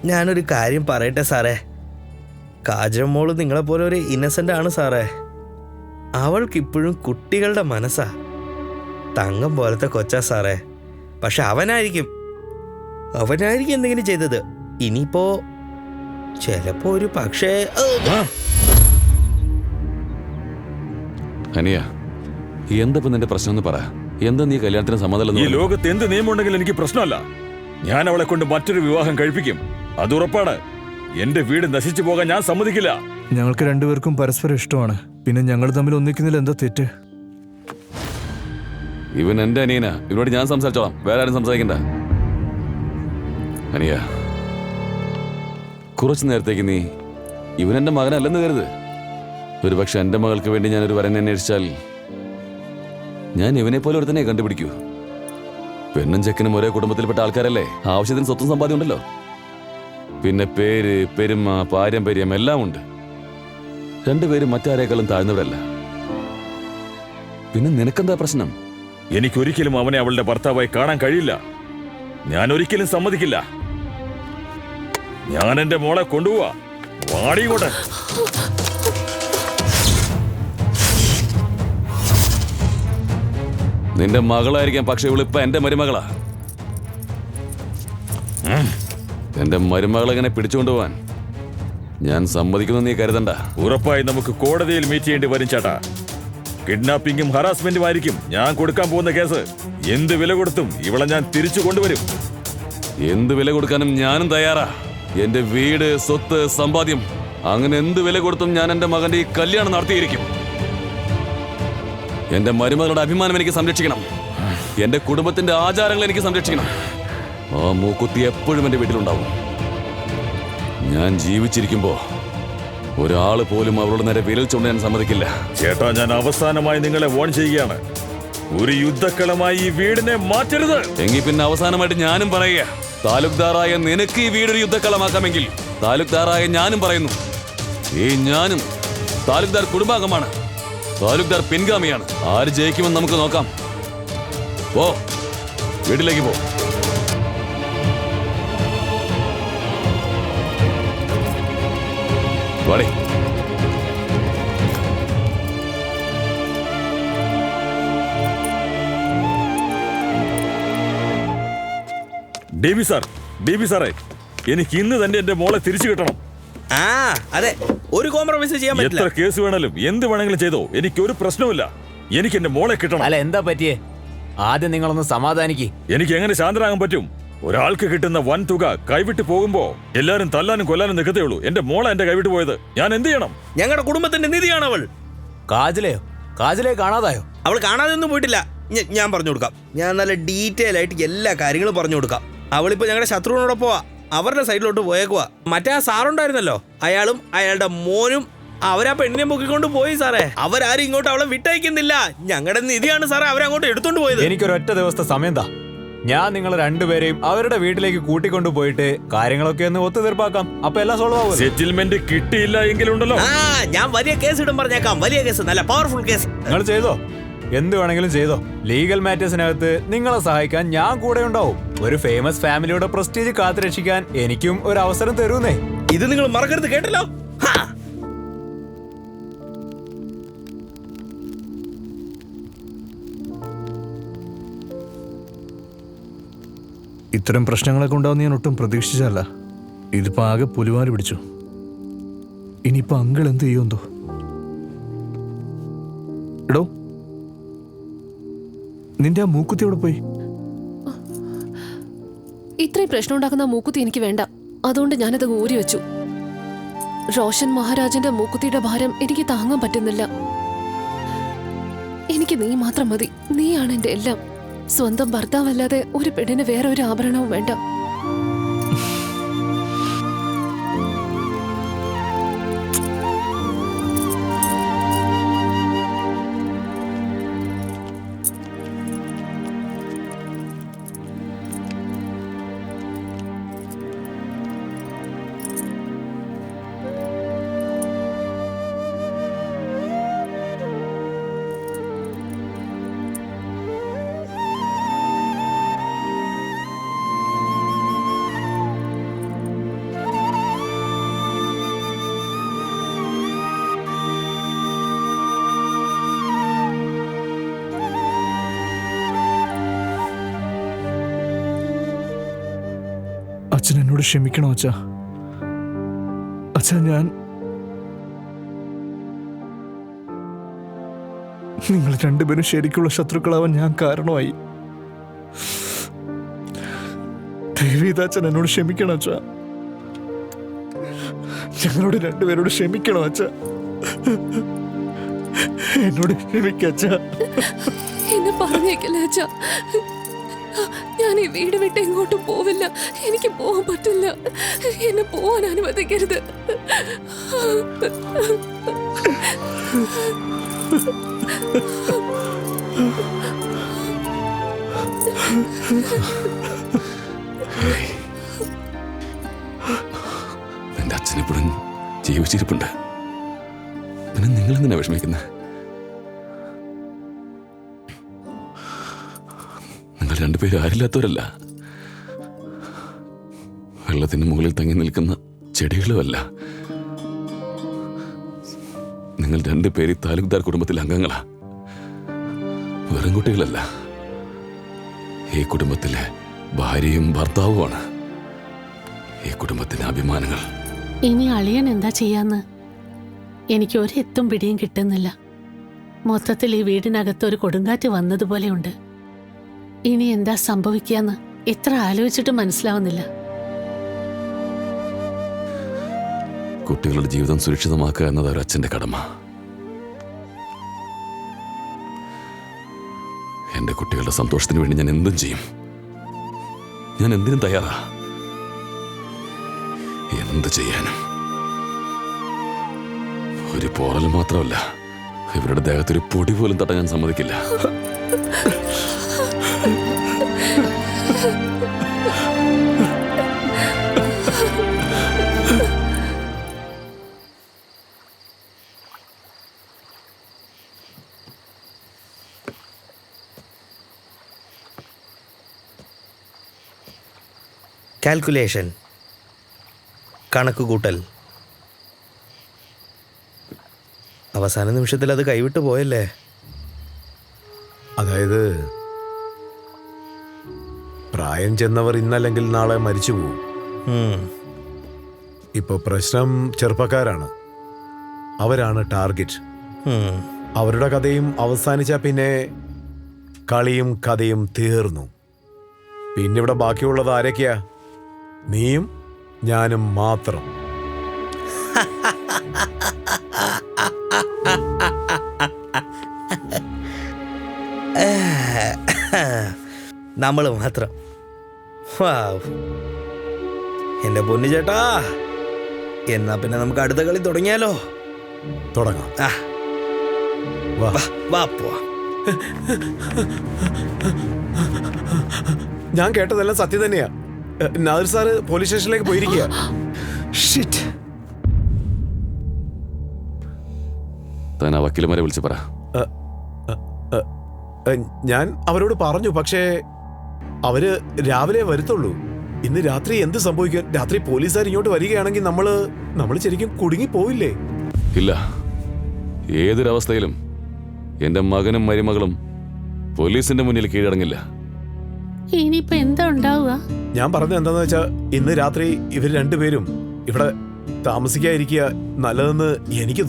ഞാനൊരു കാര്യം പറയട്ടെ സാറേ, കാജൽ മോള് നിങ്ങളെപ്പോലെ ഒരു ഇന്നസെൻ്റ് ആണ് സാറേ. അവൾക്കിപ്പോഴും കുട്ടികളുടെ മനസ്സാ. തങ്കം പോലത്തെ കൊച്ചാ സാറേ. പക്ഷെ അവനായിരിക്കും എന്തെങ്കിലും ചെയ്തത്. ഇനിയിപ്പോ ചിലപ്പോ ഒരു പക്ഷേ. അനിയ, എന്തപ്പോ നിന്റെ പ്രശ്നം എന്ന് പറ. എന്താ നീ കല്യാണത്തിന് സമ്മതമല്ല? ഈ ലോകത്ത് എന്ത് നിയമം ഉണ്ടെങ്കിലും എനിക്ക് പ്രശ്നമല്ല. ഞാൻ അവളെ കൊണ്ട് മറ്റൊരു വിവാഹം കഴിപ്പിക്കും, അത് ഉറപ്പാണ്. എന്റെ വീട് നശിച്ചു പോകാൻ ഞാൻ സമ്മതിക്കില്ല. ഞങ്ങൾക്ക് രണ്ടുപേർക്കും പരസ്പരം ഇഷ്ടമാണ്. പിന്നെ ഞങ്ങൾ തമ്മിൽ ഒന്നിക്കുന്നതിൽ എന്താ തെറ്റ്? ഇവൻ എന്റെ അനിയനാ. ഇവരോട് ഞാൻ സംസാരിച്ചോളാം, വേറെ ആരും സംസാരിക്കണ്ട. അനിയ, കുറച്ചു നേരത്തേക്ക് നീ ഇവൻ എന്റെ മകനല്ലെന്ന് കരുത്. ഒരുപക്ഷെ എന്റെ മകൾക്ക് വേണ്ടി ഞാനൊരു വരനെ അന്വേഷിച്ചാൽ ഞാൻ ഇവനെ പോലെ ഒരു തന്നെ കണ്ടുപിടിക്കൂ. പെണ്ണും ചെക്കനും ഒരേ കുടുംബത്തിൽപ്പെട്ട ആൾക്കാരല്ലേ. ആവശ്യത്തിന് സ്വത്തും സമ്പാദ്യം ഉണ്ടല്ലോ. പിന്നെ പേര്, പെരുമ, പാരമ്പര്യം എല്ലാം ഉണ്ട്. രണ്ടുപേരും മറ്റാരേക്കാളും താഴ്ന്നവരല്ല. പിന്നെ നിനക്കെന്താ പ്രശ്നം? എനിക്കൊരിക്കലും അവനെ അവളുടെ ഭർത്താവായി കാണാൻ കഴിയില്ല. ഞാൻ ഒരിക്കലും സമ്മതിക്കില്ല. ഞാൻ എന്റെ മോളെ കൊണ്ടുപോവാ. വാടിയോട്ടെ. നിന്റെ മകളായിരിക്കാം, പക്ഷെ ഇവളിപ്പ എന്റെ മരുമകളാ. എന്റെ മരുമകളെങ്ങനെ പിടിച്ചുകൊണ്ടുപോവാൻ ഞാൻ സമ്മതിക്കുന്നു നീ കരുതണ്ട. ഉറപ്പായി നമുക്ക് കോടതിയിൽ മീറ്റ് ചെയ്യേണ്ടി വരും ചേട്ടാ. കിഡ്നാപ്പിംഗും ഹറാസ്മെന്റും ആയിരിക്കും ഞാൻ കൊടുക്കാൻ പോകുന്ന കേസ്. എന്ത് വില കൊടുത്തും ഇവളെ ഞാൻ തിരിച്ചു കൊണ്ടുവരും. എന്ത് വില കൊടുക്കാനും ഞാനും തയ്യാറാ. എന്റെ വീട്, സ്വത്ത്, സമ്പാദ്യം, അങ്ങനെ എന്ത് വില കൊടുത്തും ഞാൻ എന്റെ മകന്റെ ഈ കല്യാണം നടത്തിയിരിക്കും. എന്റെ മരുമകളുടെ അഭിമാനം എനിക്ക് സംരക്ഷിക്കണം. എന്റെ കുടുംബത്തിന്റെ ആചാരങ്ങൾ എനിക്ക് സംരക്ഷിക്കണം. ആ മൂക്കുത്തി എപ്പോഴും എന്റെ വീട്ടിലുണ്ടാവും. ഞാൻ ജീവിച്ചിരിക്കുമ്പോ ഒരാള് പോലും അവളുടെ നേരെ വിരൽ ചൂണ്ടാൻ ഞാൻ സമ്മതിക്കില്ല. ചേട്ടാ, ഞാൻ അവസാനമായി നിങ്ങളെ വാൺ ചെയ്യുകയാണ്. ഒരു യുദ്ധക്കളമായി ഈ വീടിനെ മാറ്റരുത്. എങ്കിൽ പിന്നെ അവസാനമായിട്ട് ഞാനും പറയുക, താലൂക്ക്ദാറായ നിനക്ക് ഈ വീടൊരു യുദ്ധക്കളമാക്കാമെങ്കിൽ താലൂക്ക്ദാറായ ഞാനും പറയുന്നു, ഈ ഞാനും താലൂക്ക്ദാർ കുടുംബാംഗമാണ്. താലൂക്ക്ദാർ പിൻഗാമിയാണ്. ആര് ജയിക്കുമെന്ന് നമുക്ക് നോക്കാം. പോ, വീട്ടിലേക്ക് പോ. വാടി. ഡി ബി സാറേ, എനിക്ക് ഇന്ന് തന്നെ എന്റെ മോളെ തിരിച്ചു കിട്ടണം. അതെ, ഒരു കോംപ്രമൈസ് ചെയ്യാൻ പറ്റില്ല. എത്ര കേസ് വേണേലും എന്ത് വേണമെങ്കിലും ചെയ്തോ, എനിക്ക് ഒരു പ്രശ്നവുമില്ല. എനിക്ക് എന്റെ മോളെ കിട്ടണം. അല്ല, എന്താ പറ്റിയേ? ആദ്യം നിങ്ങളൊന്ന് സമാധാനിക്ക്. എനിക്ക് എങ്ങനെ ശാന്തരാകാൻ പറ്റും? ഒരാൾക്ക് കിട്ടുന്ന വൻ തുക കൈവിട്ട് പോകുമ്പോ എല്ലാരും തല്ലാനും കൊല്ലാനും നിൽക്കത്തേ ഉള്ളൂ. എന്റെ മോളെ എന്റെ കൈവിട്ട് പോയത്, ഞാൻ എന്ത് ചെയ്യണം? ഞങ്ങളുടെ കുടുംബത്തിന്റെ നിധിയാണ് അവൾ. കാജലെ കാണാതായോ? അവൾ കാണാതെ ഒന്നും പോയിട്ടില്ല. ഞാൻ പറഞ്ഞു കൊടുക്കാം. ഞാൻ നല്ല ഡീറ്റെയിൽ ആയിട്ട് എല്ലാ കാര്യങ്ങളും പറഞ്ഞു കൊടുക്കാം. അവളിപ്പോ ഞങ്ങളുടെ ശത്രുവിനോടൊപ്പമാ, അവരുടെ സൈഡിലോട്ട് പോയേക്കുവാ. മറ്റേ ആ സാറുണ്ടായിരുന്നല്ലോ, അയാളും അയാളുടെ മോനും അവരാ പെണ്ണിനെ പൊക്കിക്കൊണ്ട് പോയി സാറേ. അവരാരും ഇങ്ങോട്ട് അവളെ വിട്ടയക്കുന്നില്ല. ഞങ്ങളുടെ നിധിയാണ് സാറേ അവരങ്ങോട്ട് എടുത്തോണ്ട് പോയത്. എനിക്കൊരൊറ്റ ദിവസത്തെ സമയം താ. ഞാൻ നിങ്ങൾ രണ്ടുപേരെയും അവരുടെ വീട്ടിലേക്ക് കൂട്ടിക്കൊണ്ടു പോയിട്ട് കാര്യങ്ങളൊക്കെ ഒന്ന് ഒത്തുതീർപ്പാക്കാം. അപ്പൊ എല്ലാം സോൾവ് ആവും. സെറ്റിൽമെന്റ് കിട്ടിയില്ല എങ്കിലുണ്ടല്ലോ, ഞാൻ വലിയ കേസ് ഇടും പറഞ്ഞേക്കാം. വലിയ കേസ്, നല്ല പവർഫുൾ കേസ്. നിങ്ങൾ ചെയ്തോ, എന്ത് വേണമെങ്കിലും ചെയ്തോ. ലീഗൽ മാറ്റേഴ്സിനകത്ത് നിങ്ങളെ സഹായിക്കാൻ ഞാൻ കൂടെ ഉണ്ടാവും. ഒരു ഫേമസ് ഫാമിലിയുടെ പ്രസ്റ്റീജ് കാത്തുരക്ഷിക്കാൻ എനിക്കും ഒരു അവസരം തരൂന്നേ. ഇത് നിങ്ങൾ മറക്കരുത്, കേട്ടല്ലോ. ഇത്തരം പ്രശ്നങ്ങളൊക്കെ ഉണ്ടാവും ഞാൻ ഒട്ടും പ്രതീക്ഷിച്ചല്ല. ഇതിപ്പോ ആകെ പുലിവാല് പിടിച്ചു. ഇനിയിപ്പോ അങ്കിൾ എന്ത് ചെയ്യുമെന്തോ. എടോ, നിന്റെ ആ മൂക്കുത്തി എവിടെ പോയി? ഇത്രയും പ്രശ്നം ഉണ്ടാക്കുന്ന മൂക്കുത്തി എനിക്ക് വേണ്ട. അതുകൊണ്ട് ഞാനത് ഊരി വെച്ചു. റോഷൻ മഹാരാജന്റെ മൂക്കുത്തിയുടെ ഭാരം എനിക്ക് താങ്ങാൻ പറ്റുന്നില്ല. എനിക്ക് നീ മാത്രം മതി. നീയാണ് എന്റെ എല്ലാം. സ്വന്തം ഭർത്താവല്ലാതെ ഒരു പെണ്ണിന് വേറെ ഒരു ആഭരണവും വേണ്ട. അച്ഛൻ എന്നോട് ക്ഷമിക്കണോ അച്ഛാ? അച്ഛാ, നിങ്ങൾ രണ്ടുപേരും ശരിക്കുള്ള ശത്രുക്കളാവാൻ ഞാൻ കാരണമായി. ദയവേത് അച്ഛൻ എന്നോട് ക്ഷമിക്കണം അച്ഛാ. ഞങ്ങളോട് രണ്ടുപേരോട് ക്ഷമിക്കണം അച്ഛാ. എന്നോട് ക്ഷമിക്കച്ച. എന്നെ പറഞ്ഞേക്കല്ലേ അച്ഛാ. ഞാൻ ഈ വീട് വിട്ട് എങ്ങോട്ടും പോവില്ല. എനിക്ക് പോവാൻ പറ്റില്ല. എന്നെ പോവാൻ അനുവദിക്കരുത്. എന്റെ അച്ഛനിപ്പോഴും ജീവിച്ചിരിപ്പുണ്ട്. പിന്നെ നിങ്ങൾ എന്തിനാ വിഷമിക്കുന്നത്? നിങ്ങൾ രണ്ടുപേരും ആരില്ലാത്തവരല്ല. വെള്ളത്തിന് മുകളിൽ തങ്ങി നിൽക്കുന്ന ചെടികളുമല്ല. നിങ്ങൾ രണ്ടുപേര് താലൂക്ക്ദാർ കുടുംബത്തിലെ അംഗങ്ങളാ. വെറും കുട്ടികളല്ല. ഈ കുടുംബത്തിലെ ഭാര്യയും ഭർത്താവുമാണ്. ഈ കുടുംബത്തിന്റെ അഭിമാനങ്ങൾ. ഇനി അളിയൻ എന്താ ചെയ്യാന്ന് എനിക്ക് ഒരെത്തും പിടിയും കിട്ടുന്നില്ല. മൊത്തത്തിൽ ഈ വീടിനകത്ത് ഒരു കൊടുങ്കാറ്റ് വന്നതുപോലെയുണ്ട്. ഇനി എന്താ സംഭവിക്കാന്ന് എത്ര ആലോചിച്ചിട്ടും മനസ്സിലാവുന്നില്ല. കുട്ടികളുടെ ജീവിതം സുരക്ഷിതമാക്കുക എന്നത് ഒരു അച്ഛന്റെ കടമ. എന്റെ കുട്ടികളുടെ സന്തോഷത്തിന് വേണ്ടി ഞാൻ എന്തും ചെയ്യും. ഞാൻ എന്തിനും തയ്യാറാ. എന്ത് ചെയ്യാനും. ഒരു പോറൽ മാത്രമല്ല, ഇവരുടെ ദേഹത്തൊരു പൊടി പോലും തട്ടാൻ ഞാൻ സമ്മതിക്കില്ല. കാൽക്കുലേഷൻ, കണക്കുകൂട്ടൽ. അവസാന നിമിഷത്തിൽ അത് കൈവിട്ട് പോയല്ലേ? അതായത് പ്രായം ചെന്നവർ ഇന്നല്ലെങ്കിൽ നാളെ മരിച്ചു പോകും. ഇപ്പൊ പ്രശ്നം ചെറുപ്പക്കാരാണ്. അവരാണ് ടാർഗറ്റ്. അവരുടെ കഥയും അവസാനിച്ച പിന്നെ കളിയും കഥയും തീർന്നു. പിന്നെ ഇവിടെ ബാക്കിയുള്ളത് ആരൊക്കെയാ? നീയും ഞാനും മാത്രം. നമ്മൾ മാത്രം. വാവ്. എന്റെ പൊന്നു ചേട്ടാ, എന്നാ പിന്നെ നമുക്ക് അടുത്ത കളി തുടങ്ങിയാലോ? തുടങ്ങാം. ആ, വാ. വാ പോവാ. ഞാൻ കേട്ടതെല്ലാം സത്യം തന്നെയാ. നാദിർ സാറ് പോലീസ് സ്റ്റേഷനിലേക്ക് പോയിരിക്കുക. ഷിറ്റ്. താൻ ആ വക്കീലന്മാരെ വിളിച്ച് പറ. ഞാൻ അവരോട് പറഞ്ഞു, പക്ഷേ അവര് രാവിലെ വരുത്തുള്ളൂ. ഇന്ന് രാത്രി എന്ത് സംഭവിക്കും? രാത്രി പോലീസുകാർ ഇങ്ങോട്ട് വരികയാണെങ്കിൽ നമ്മള് ശരിക്കും കുടുങ്ങി പോവില്ലേ? ഇല്ല, ഏതൊരവസ്ഥയിലും എന്റെ മകനും മരുമകളും പോലീസിന്റെ മുന്നിൽ കീഴടങ്ങില്ല. ഇനിയിപ്പോ എന്താ ഉണ്ടാവുക? ഞാൻ പറഞ്ഞത് എന്താന്ന് വെച്ചാ, ഇന്ന് രാത്രി ഇവർ രണ്ടുപേരും ഇവിടെ താമസിക്കാതിരിക്കുക നല്ലതെന്ന് എനിക്ക്